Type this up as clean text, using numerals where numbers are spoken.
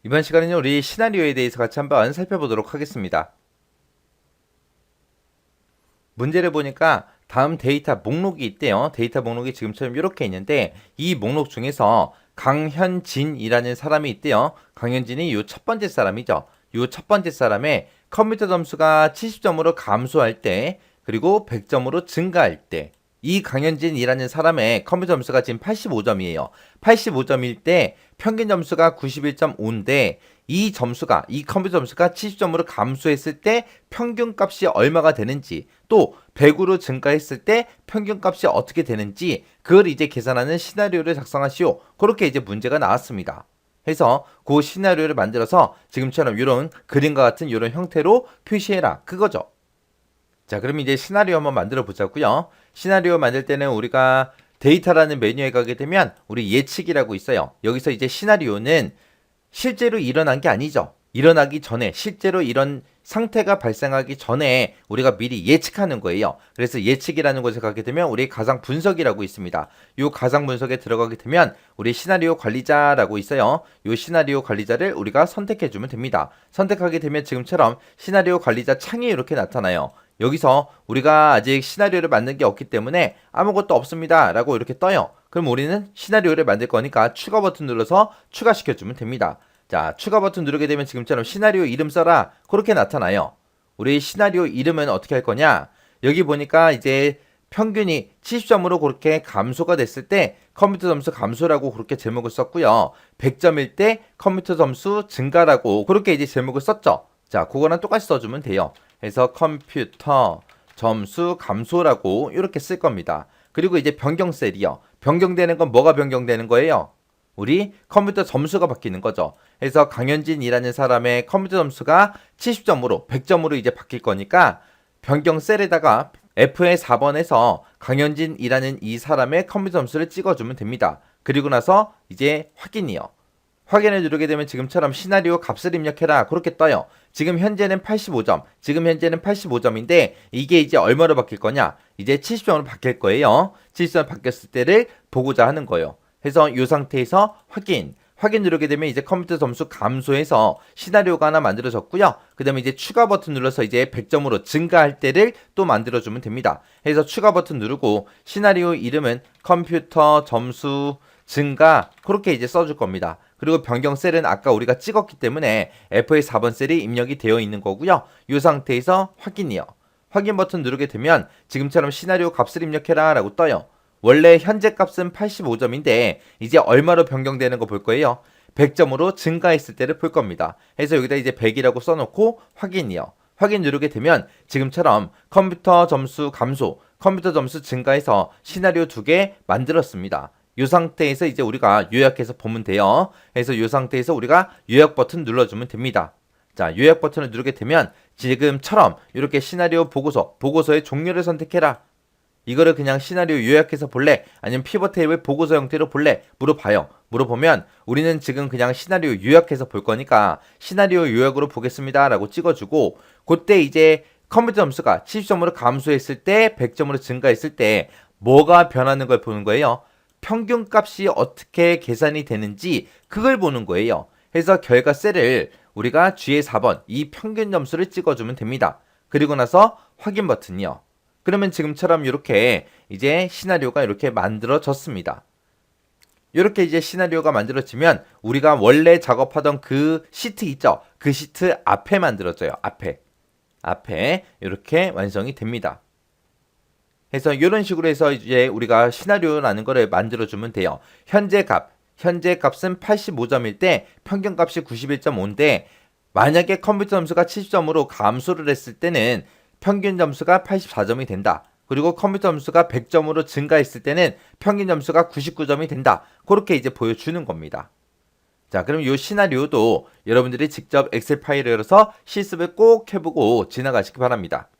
이번 시간에는 우리 시나리오에 대해서 같이 한번 살펴보도록 하겠습니다. 문제를 보니까 다음 데이터 목록이 있대요. 데이터 목록이 지금처럼 이렇게 있는데 이 목록 중에서 강현진이라는 사람이 있대요. 강현진이 요 첫 번째 사람이죠. 요 첫 번째 사람의 컴퓨터 점수가 70점으로 감소할 때 그리고 100점으로 증가할 때 이 강현진이라는 사람의 컴퓨터 점수가 지금 85점이에요. 85점일 때 평균 점수가 91.5인데 이 컴퓨터 점수가 70점으로 감소했을 때 평균 값이 얼마가 되는지 또 100으로 증가했을 때 평균 값이 어떻게 되는지 그걸 이제 계산하는 시나리오를 작성하시오. 그렇게 이제 문제가 나왔습니다. 해서 그 시나리오를 만들어서 지금처럼 이런 그림과 같은 이런 형태로 표시해라. 그거죠. 자, 그럼 이제 시나리오 한번 만들어 보자고요. 시나리오 만들 때는 우리가 데이터라는 메뉴에 가게 되면 우리 예측이라고 있어요. 여기서 이제 시나리오는 실제로 일어난 게 아니죠. 일어나기 전에 실제로 이런 상태가 발생하기 전에 우리가 미리 예측하는 거예요. 그래서 예측이라는 곳에 가게 되면 우리 가상 분석이라고 있습니다. 이 가상 분석에 들어가게 되면 우리 시나리오 관리자라고 있어요. 이 시나리오 관리자를 우리가 선택해 주면 됩니다. 선택하게 되면 지금처럼 시나리오 관리자 창이 이렇게 나타나요. 여기서 우리가 아직 시나리오를 만든 게 없기 때문에 아무것도 없습니다 라고 이렇게 떠요. 그럼 우리는 시나리오를 만들 거니까 추가 버튼 눌러서 추가시켜주면 됩니다. 자, 추가 버튼 누르게 되면 지금처럼 시나리오 이름 써라 그렇게 나타나요. 우리 시나리오 이름은 어떻게 할 거냐, 여기 보니까 이제 평균이 70점으로 그렇게 감소가 됐을 때 컴퓨터 점수 감소라고 그렇게 제목을 썼고요. 100점일 때 컴퓨터 점수 증가라고 그렇게 이제 제목을 썼죠. 자, 그거랑 똑같이 써주면 돼요. 그래서 컴퓨터 점수 감소라고 이렇게 쓸 겁니다. 그리고 이제 변경셀이요. 변경되는 건 뭐가 변경되는 거예요? 우리 컴퓨터 점수가 바뀌는 거죠. 그래서 강현진이라는 사람의 컴퓨터 점수가 70점으로 100점으로 이제 바뀔 거니까 변경셀에다가 F의 4번에서 강현진이라는 이 사람의 컴퓨터 점수를 찍어주면 됩니다. 그리고 나서 이제 확인이요. 확인을 누르게 되면 지금처럼 시나리오 값을 입력해라 그렇게 떠요. 지금 현재는 85점인데 이게 이제 얼마로 바뀔 거냐, 이제 70점으로 바뀔 거예요. 70점 바뀌었을 때를 보고자 하는 거예요. 그래서 이 상태에서 확인 누르게 되면 이제 컴퓨터 점수 감소해서 시나리오가 하나 만들어졌고요. 그 다음에 이제 추가 버튼 눌러서 이제 100점으로 증가할 때를 또 만들어주면 됩니다. 그래서 추가 버튼 누르고 시나리오 이름은 컴퓨터 점수 증가 그렇게 이제 써줄 겁니다. 그리고 변경 셀은 아까 우리가 찍었기 때문에 F의 4번 셀이 입력이 되어 있는 거고요. 이 상태에서 확인이요. 확인 버튼 누르게 되면 지금처럼 시나리오 값을 입력해라 라고 떠요. 원래 현재 값은 85점인데 이제 얼마로 변경되는 거 볼 거예요. 100점으로 증가했을 때를 볼 겁니다. 그래서 여기다 이제 100이라고 써놓고 확인이요. 확인 누르게 되면 지금처럼 컴퓨터 점수 감소, 컴퓨터 점수 증가해서 시나리오 2개 만들었습니다. 이 상태에서 이제 우리가 요약해서 보면 돼요. 그래서 이 상태에서 우리가 요약 버튼 눌러주면 됩니다. 자, 요약 버튼을 누르게 되면 지금처럼 이렇게 시나리오 보고서의 종류를 선택해라. 이거를 그냥 시나리오 요약해서 볼래? 아니면 피벗 테이블 보고서 형태로 볼래? 물어봐요. 물어보면 우리는 지금 그냥 시나리오 요약해서 볼 거니까 시나리오 요약으로 보겠습니다 라고 찍어주고, 그때 이제 컴퓨터 점수가 70점으로 감소했을 때 100점으로 증가했을 때 뭐가 변하는 걸 보는 거예요. 평균 값이 어떻게 계산이 되는지 그걸 보는 거예요. 그래서 결과 셀을 우리가 G의 4번 이 평균 점수를 찍어주면 됩니다. 그리고 나서 확인 버튼이요. 그러면 지금처럼 이렇게 이제 시나리오가 이렇게 만들어졌습니다. 이렇게 이제 시나리오가 만들어지면 우리가 원래 작업하던 그 시트 있죠? 그 시트 앞에 만들어져요. 앞에 이렇게 완성이 됩니다. 그래서 이런 식으로 해서 이제 우리가 시나리오라는 거를 만들어주면 돼요. 현재 값은 85점일 때 평균 값이 91.5인데 만약에 컴퓨터 점수가 70점으로 감소를 했을 때는 평균 점수가 84점이 된다. 그리고 컴퓨터 점수가 100점으로 증가했을 때는 평균 점수가 99점이 된다. 그렇게 이제 보여주는 겁니다. 자, 그럼 이 시나리오도 여러분들이 직접 엑셀 파일을 열어서 실습을 꼭 해보고 지나가시기 바랍니다.